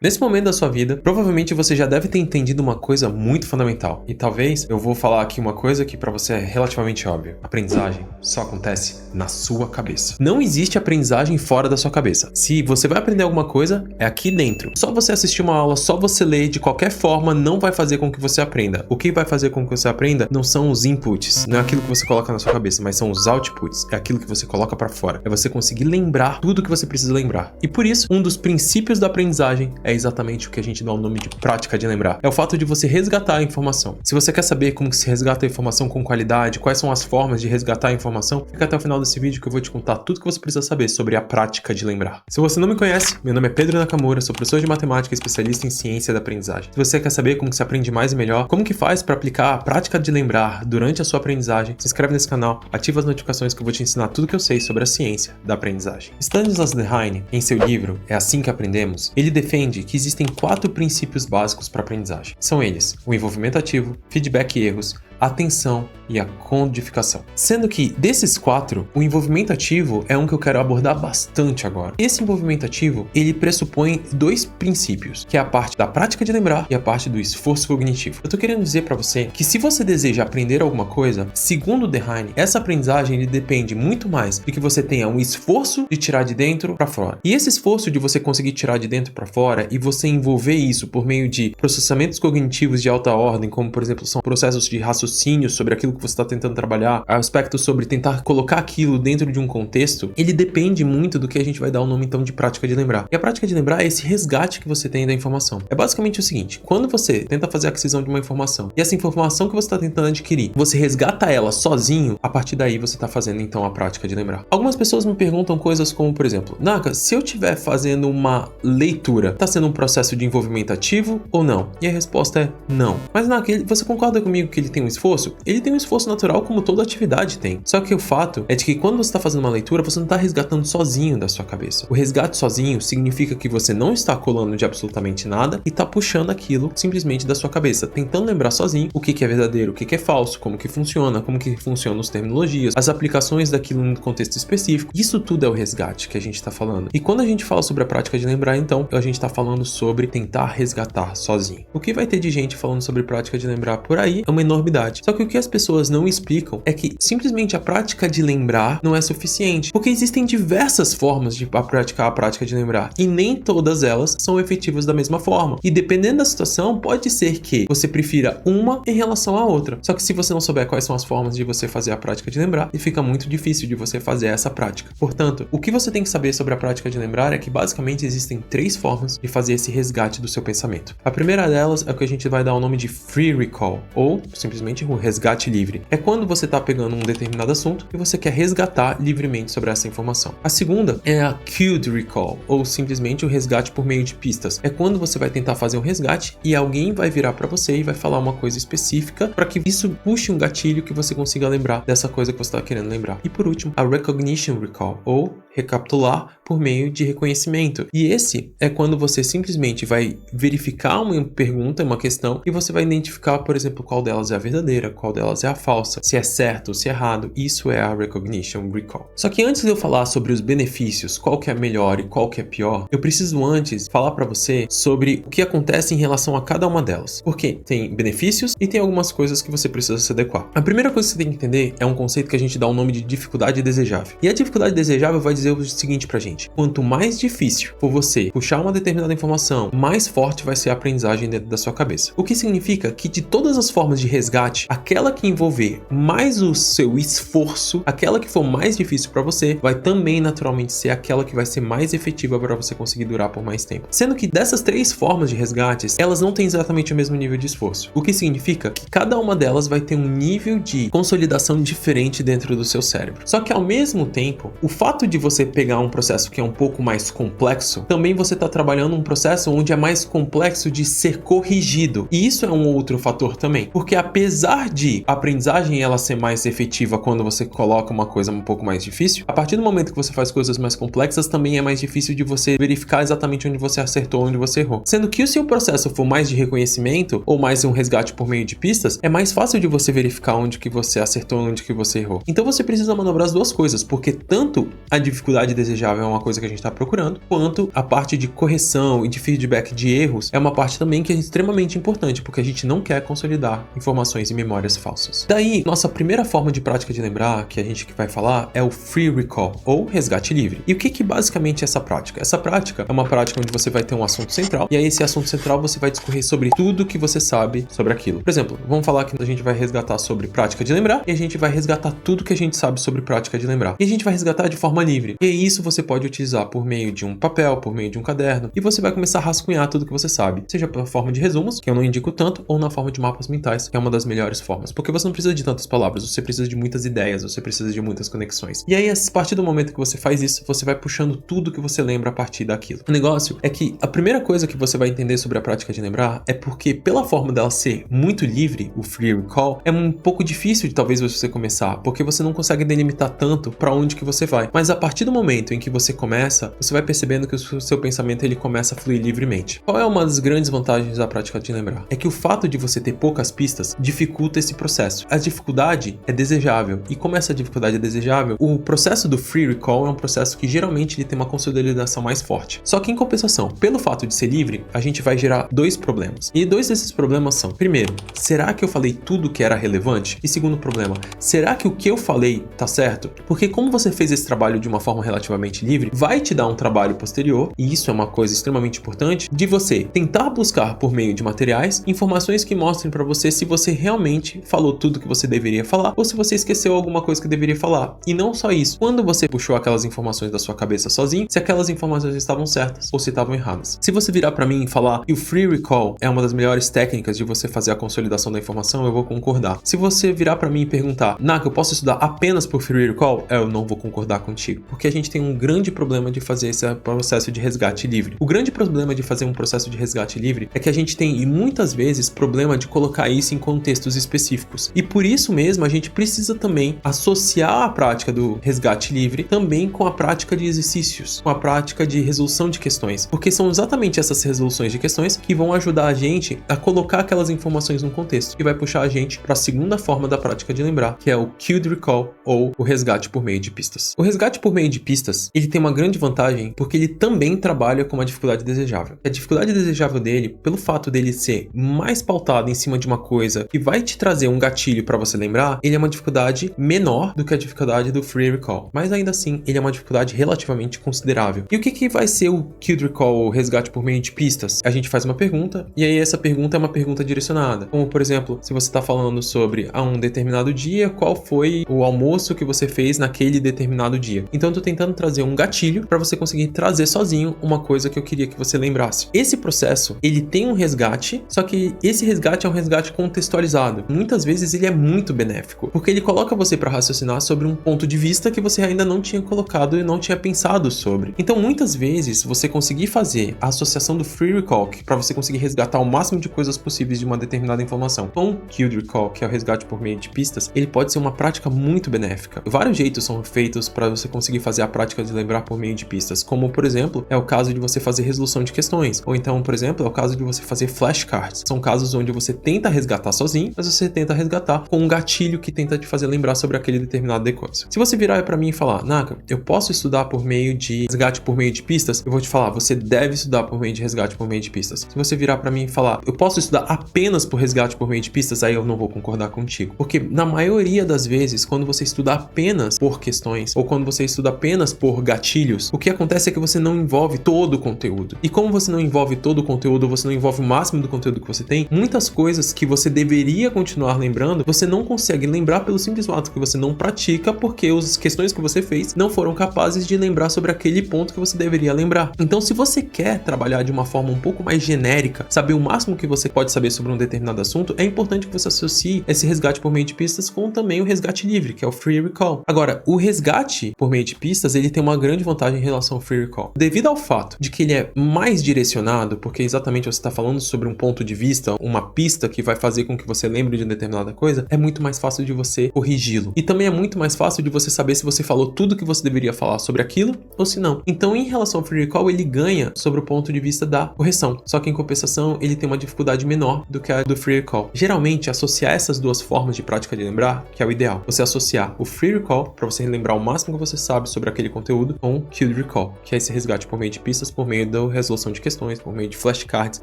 Nesse momento da sua vida, provavelmente você já deve ter entendido uma coisa muito fundamental. E talvez eu vou falar aqui uma coisa que para você é relativamente óbvia. Aprendizagem só acontece na sua cabeça. Não existe aprendizagem fora da sua cabeça. Se você vai aprender alguma coisa, é aqui dentro. Só você assistir uma aula, só você ler, de qualquer forma, não vai fazer com que você aprenda. O que vai fazer com que você aprenda não são os inputs, não é aquilo que você coloca na sua cabeça, mas são os outputs, é aquilo que você coloca para fora. É você conseguir lembrar tudo que você precisa lembrar. E por isso, um dos princípios da aprendizagem é exatamente o que a gente dá o nome de prática de lembrar. É o fato de você resgatar a informação. Se você quer saber como se resgata a informação com qualidade, quais são as formas de resgatar a informação, fica até o final desse vídeo que eu vou te contar tudo que você precisa saber sobre a prática de lembrar. Se você não me conhece, meu nome é Pedro Nakamura, sou professor de matemática e especialista em ciência da aprendizagem. Se você quer saber como se aprende mais e melhor, como que faz para aplicar a prática de lembrar durante a sua aprendizagem, se inscreve nesse canal, ativa as notificações que eu vou te ensinar tudo que eu sei sobre a ciência da aprendizagem. Stanislas Dehaene, em seu livro É Assim que Aprendemos, ele defende que existem 4 princípios básicos para a aprendizagem. São eles: o envolvimento ativo, feedback e erros, atenção e a codificação. Sendo que, desses 4, o envolvimento ativo é um que eu quero abordar bastante agora. Esse envolvimento ativo, ele pressupõe 2 princípios, que é a parte da prática de lembrar e a parte do esforço cognitivo. Eu tô querendo dizer para você que se você deseja aprender alguma coisa, segundo Dehaene, essa aprendizagem ele depende muito mais de que você tenha um esforço de tirar de dentro para fora. E esse esforço de você conseguir tirar de dentro para fora e você envolver isso por meio de processamentos cognitivos de alta ordem, como por exemplo são processos de raciocínio sobre aquilo que você está tentando trabalhar, aspectos sobre tentar colocar aquilo dentro de um contexto, ele depende muito do que a gente vai dar o nome então de prática de lembrar. E a prática de lembrar é esse resgate que você tem da informação. É basicamente o seguinte: quando você tenta fazer a aquisição de uma informação e essa informação que você está tentando adquirir, você resgata ela sozinho, a partir daí você está fazendo então a prática de lembrar. Algumas pessoas me perguntam coisas como, por exemplo, Naka, se eu estiver fazendo uma leitura, está sendo um processo de envolvimento ativo ou não? E a resposta é não. Mas Naka, você concorda comigo que ele tem um esforço? Ele tem um esforço natural como toda atividade tem. Só que o fato é de que quando você está fazendo uma leitura, você não está resgatando sozinho da sua cabeça. O resgate sozinho significa que você não está colando de absolutamente nada e está puxando aquilo simplesmente da sua cabeça, tentando lembrar sozinho o que é verdadeiro, o que é falso, como que funcionam as terminologias, as aplicações daquilo no contexto específico. Isso tudo é o resgate que a gente está falando. E quando a gente fala sobre a prática de lembrar, então, a gente está falando sobre tentar resgatar sozinho. O que vai ter de gente falando sobre prática de lembrar por aí é uma enormidade. Só que o que as pessoas não explicam é que simplesmente a prática de lembrar não é suficiente, porque existem diversas formas de praticar a prática de lembrar e nem todas elas são efetivas da mesma forma. E dependendo da situação, pode ser que você prefira uma em relação à outra. Só que se você não souber quais são as formas de você fazer a prática de lembrar, fica muito difícil de você fazer essa prática. Portanto, o que você tem que saber sobre a prática de lembrar é que basicamente existem 3 formas de fazer esse resgate do seu pensamento. A primeira delas é o que a gente vai dar o nome de free recall, ou simplesmente o resgate livre. É quando você está pegando um determinado assunto e você quer resgatar livremente sobre essa informação. A segunda é a cued recall, ou simplesmente o resgate por meio de pistas. É quando você vai tentar fazer um resgate e alguém vai virar para você e vai falar uma coisa específica para que isso puxe um gatilho que você consiga lembrar dessa coisa que você está querendo lembrar. E por último, a recognition recall, ou recapitular por meio de reconhecimento. E esse é quando você simplesmente vai verificar uma pergunta, uma questão, e você vai identificar, por exemplo, qual delas é a verdadeira, qual delas é a falsa, se é certo ou se é errado. Isso é a recognition recall. Só que antes de eu falar sobre os benefícios, qual que é melhor e qual que é pior, eu preciso antes falar para você sobre o que acontece em relação a cada uma delas. Porque tem benefícios e tem algumas coisas que você precisa se adequar. A primeira coisa que você tem que entender é um conceito que a gente dá o nome de dificuldade desejável. E a dificuldade desejável vai dizer o seguinte pra gente: quanto mais difícil for você puxar uma determinada informação, mais forte vai ser a aprendizagem dentro da sua cabeça. O que significa que de todas as formas de resgate, aquela que envolver mais o seu esforço, aquela que for mais difícil para você, vai também naturalmente ser aquela que vai ser mais efetiva para você conseguir durar por mais tempo. Sendo que dessas 3 formas de resgates, elas não têm exatamente o mesmo nível de esforço. O que significa que cada uma delas vai ter um nível de consolidação diferente dentro do seu cérebro. Só que ao mesmo tempo, o fato de você pegar um processo que é um pouco mais complexo, também você está trabalhando um processo onde é mais complexo de ser corrigido. E isso é um outro fator também. Porque apesar de a aprendizagem ela ser mais efetiva quando você coloca uma coisa um pouco mais difícil, a partir do momento que você faz coisas mais complexas, também é mais difícil de você verificar exatamente onde você acertou, onde você errou. Sendo que o seu processo for mais de reconhecimento ou mais um resgate por meio de pistas, é mais fácil de você verificar onde que você acertou, onde que você errou. Então você precisa manobrar as duas coisas, porque tanto a dificuldade desejável é uma coisa que a gente está procurando, quanto a parte de correção e de feedback de erros é uma parte também que é extremamente importante, porque a gente não quer consolidar informações e memórias falsas. Daí, nossa primeira forma de prática de lembrar que a gente vai falar é o Free Recall, ou resgate livre. E o que basicamente é essa prática? Essa prática é uma prática onde você vai ter um assunto central, e aí esse assunto central você vai discorrer sobre tudo que você sabe sobre aquilo. Por exemplo, vamos falar que a gente vai resgatar sobre prática de lembrar, e a gente vai resgatar tudo que a gente sabe sobre prática de lembrar. E a gente vai resgatar de forma livre. E isso você pode utilizar por meio de um papel, por meio de um caderno, e você vai começar a rascunhar tudo que você sabe, seja pela forma de resumos, que eu não indico tanto, ou na forma de mapas mentais, que é uma das melhores formas, porque você não precisa de tantas palavras, você precisa de muitas ideias, você precisa de muitas conexões. E aí, a partir do momento que você faz isso, você vai puxando tudo que você lembra a partir daquilo. O negócio é que a primeira coisa que você vai entender sobre a prática de lembrar é porque, pela forma dela ser muito livre, o Free Recall, é um pouco difícil de talvez você começar, porque você não consegue delimitar tanto para onde que você vai. Mas a partir do momento em que você começa, você vai percebendo que o seu pensamento ele começa a fluir livremente. Qual é uma das grandes vantagens da prática de lembrar? É que o fato de você ter poucas pistas dificulta esse processo. A dificuldade é desejável, e como essa dificuldade é desejável, o processo do Free Recall é um processo que geralmente ele tem uma consolidação mais forte. Só que em compensação, pelo fato de ser livre, a gente vai gerar dois problemas. E dois desses problemas são: primeiro, será que eu falei tudo que era relevante? E segundo problema, será que o que eu falei tá certo? Porque como você fez esse trabalho de uma forma relativamente livre, vai te dar um trabalho posterior, e isso é uma coisa extremamente importante, de você tentar buscar por meio de materiais informações que mostrem para você se você realmente falou tudo que você deveria falar ou se você esqueceu alguma coisa que deveria falar. E não só isso, quando você puxou aquelas informações da sua cabeça sozinho, se aquelas informações estavam certas ou se estavam erradas. Se você virar para mim e falar que o Free Recall é uma das melhores técnicas de você fazer a consolidação da informação, eu vou concordar. Se você virar para mim e perguntar: Naka, eu posso estudar apenas por Free Recall? Eu não vou concordar contigo, porque a gente tem um grande problema de fazer esse processo de resgate livre. O grande problema de fazer um processo de resgate livre é que a gente tem, e muitas vezes, problema de colocar isso em contextos específicos. E por isso mesmo, a gente precisa também associar a prática do resgate livre também com a prática de exercícios, com a prática de resolução de questões, porque são exatamente essas resoluções de questões que vão ajudar a gente a colocar aquelas informações num contexto e vai puxar a gente para a segunda forma da prática de lembrar, que é o Cued Recall, ou o resgate por meio de pistas. O resgate por meio de pistas, ele tem uma grande vantagem porque ele também trabalha com uma dificuldade desejável. A dificuldade desejável dele, pelo fato dele ser mais pautado em cima de uma coisa que vai te trazer um gatilho para você lembrar, ele é uma dificuldade menor do que a dificuldade do Free Recall, mas ainda assim ele é uma dificuldade relativamente considerável. E o que vai ser o Cued Recall, ou resgate por meio de pistas? A gente faz uma pergunta, e aí essa pergunta é uma pergunta direcionada, como por exemplo, se você está falando sobre um determinado dia, qual foi o almoço que você fez naquele determinado dia. Então eu tô tentando trazer um gatilho para você conseguir trazer sozinho uma coisa que eu queria que você lembrasse. Esse processo, ele tem um resgate, só que esse resgate é um resgate contextualizado. Muitas vezes ele é muito benéfico, porque ele coloca você para raciocinar sobre um ponto de vista que você ainda não tinha colocado e não tinha pensado sobre. Então muitas vezes você conseguir fazer a associação do Free Recall para você conseguir resgatar o máximo de coisas possíveis de uma determinada informação com o Cued Recall, que é o resgate por meio de pistas, ele pode ser uma prática muito benéfica. Vários jeitos são feitos para você conseguir fazer a prática de lembrar por meio de pistas, como por exemplo, é o caso de você fazer resolução de questões, ou então, por exemplo, é o caso de você fazer flashcards. São casos onde você tenta resgatar sozinho, mas você tenta resgatar com um gatilho que tenta te fazer lembrar sobre aquele determinado coisa. Se você virar para mim e falar: Naka, eu posso estudar por meio de resgate por meio de pistas, eu vou te falar: você deve estudar por meio de resgate por meio de pistas. Se você virar para mim e falar: eu posso estudar apenas por resgate por meio de pistas, aí eu não vou concordar contigo, porque na maioria das vezes, quando você estuda apenas por questões, ou quando você estuda apenas por gatilhos, o que acontece é que você não envolve todo o conteúdo. E como você não envolve todo o conteúdo, você não envolve o máximo do conteúdo que você tem, muitas coisas que você deveria continuar lembrando, você não consegue lembrar pelo simples fato que você não pratica, porque as questões que você fez não foram capazes de lembrar sobre aquele ponto que você deveria lembrar. Então, se você quer trabalhar de uma forma um pouco mais genérica, saber o máximo que você pode saber sobre um determinado assunto, é importante que você associe esse resgate por meio de pistas com também o resgate livre, que é o Free Recall. Agora, o resgate por meio de pistas, ele tem uma grande vantagem em relação ao Free Recall. Devido ao fato de que ele é mais direcionado, porque exatamente você está falando sobre um ponto de vista, uma pista que vai fazer com que você lembre de determinada coisa, é muito mais fácil de você corrigi-lo. E também é muito mais fácil de você saber se você falou tudo que você deveria falar sobre aquilo ou se não. Então, em relação ao Free Recall, ele ganha sobre o ponto de vista da correção. Só que, em compensação, ele tem uma dificuldade menor do que a do Free Recall. Geralmente, associar essas duas formas de prática de lembrar, que é o ideal. Você associar o Free Recall, para você lembrar o máximo que você sabe lembrado sobre aquele conteúdo com Cue Recall, que é esse resgate por meio de pistas, por meio da resolução de questões, por meio de flashcards.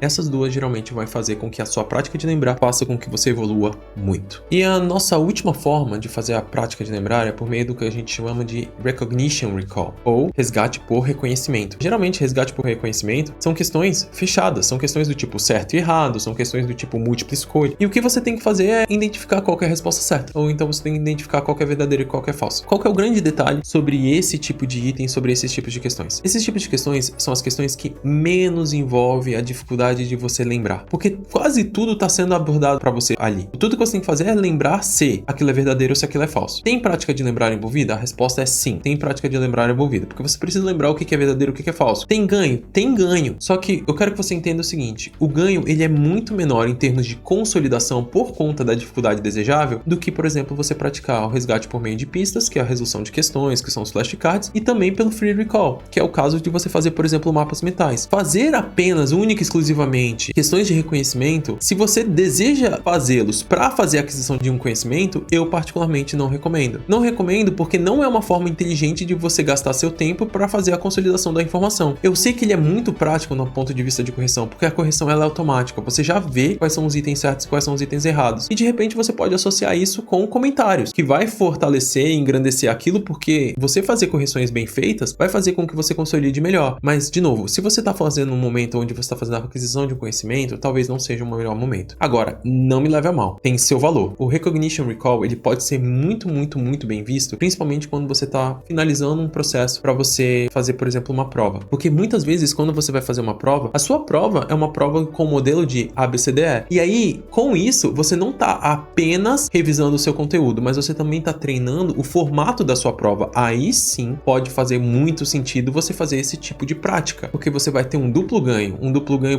Essas duas geralmente vai fazer com que a sua prática de lembrar faça com que você evolua muito. E a nossa última forma de fazer a prática de lembrar é por meio do que a gente chama de Recognition Recall, ou resgate por reconhecimento. Geralmente, resgate por reconhecimento são questões fechadas, são questões do tipo certo e errado, são questões do tipo múltipla escolha. E o que você tem que fazer é identificar qual que é a resposta certa, ou então você tem que identificar qual que é verdadeiro e qual que é falso. Qual que é o grande detalhe sobre esse tipo de item, sobre esses tipos de questões? Esses tipos de questões são as questões que menos envolvem a dificuldade de você lembrar, porque quase tudo está sendo abordado para você ali. Tudo que você tem que fazer é lembrar se aquilo é verdadeiro ou se aquilo é falso. Tem prática de lembrar envolvida? A resposta é sim. Tem prática de lembrar envolvida, porque você precisa lembrar o que é verdadeiro e o que é falso. Tem ganho? Tem ganho. Só que eu quero que você entenda o seguinte, o ganho ele é muito menor em termos de consolidação por conta da dificuldade desejável do que, por exemplo, você praticar o resgate por meio de pistas, que é a resolução de questões, que são os flashcards, e também pelo Free Recall, que é o caso de você fazer, por exemplo, mapas mentais. Fazer apenas, única e exclusivamente, questões de reconhecimento, se você deseja fazê-los para fazer a aquisição de um conhecimento, eu particularmente não recomendo. Não recomendo porque não é uma forma inteligente de você gastar seu tempo para fazer a consolidação da informação. Eu sei que ele é muito prático no ponto de vista de correção, porque a correção ela é automática. Você já vê quais são os itens certos e quais são os itens errados. E de repente você pode associar isso com comentários, que vai fortalecer e engrandecer aquilo, porque você fazer correções bem feitas vai fazer com que você consolide melhor. Mas, de novo, se você está fazendo um momento onde você está fazendo a aquisição de um conhecimento, talvez não seja o melhor momento. Agora, não me leve a mal. Tem seu valor. O Recognition Recall, ele pode ser muito bem visto, principalmente quando você está finalizando um processo para você fazer, por exemplo, uma prova. Porque muitas vezes, quando você vai fazer uma prova, a sua prova é uma prova com o modelo de ABCDE. E aí, com isso, você não está apenas revisando o seu conteúdo, mas você também está treinando o formato da sua prova. Aí sim, pode fazer muito sentido você fazer esse tipo de prática, porque você vai ter um duplo ganho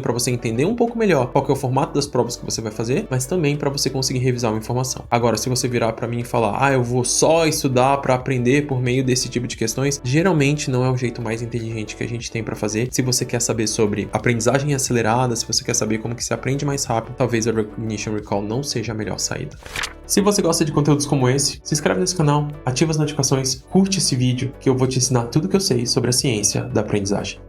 para você entender um pouco melhor qual que é o formato das provas que você vai fazer, mas também para você conseguir revisar uma informação. Agora, se você virar para mim e falar, eu vou só estudar para aprender por meio desse tipo de questões, geralmente não é o jeito mais inteligente que a gente tem para fazer. Se você quer saber sobre aprendizagem acelerada, se você quer saber como que se aprende mais rápido, talvez a Recognition Recall não seja a melhor saída. Se você gosta de conteúdos como esse, se inscreve nesse canal, ativa as notificações, curte esse vídeo que eu vou te ensinar tudo que eu sei sobre a ciência da aprendizagem.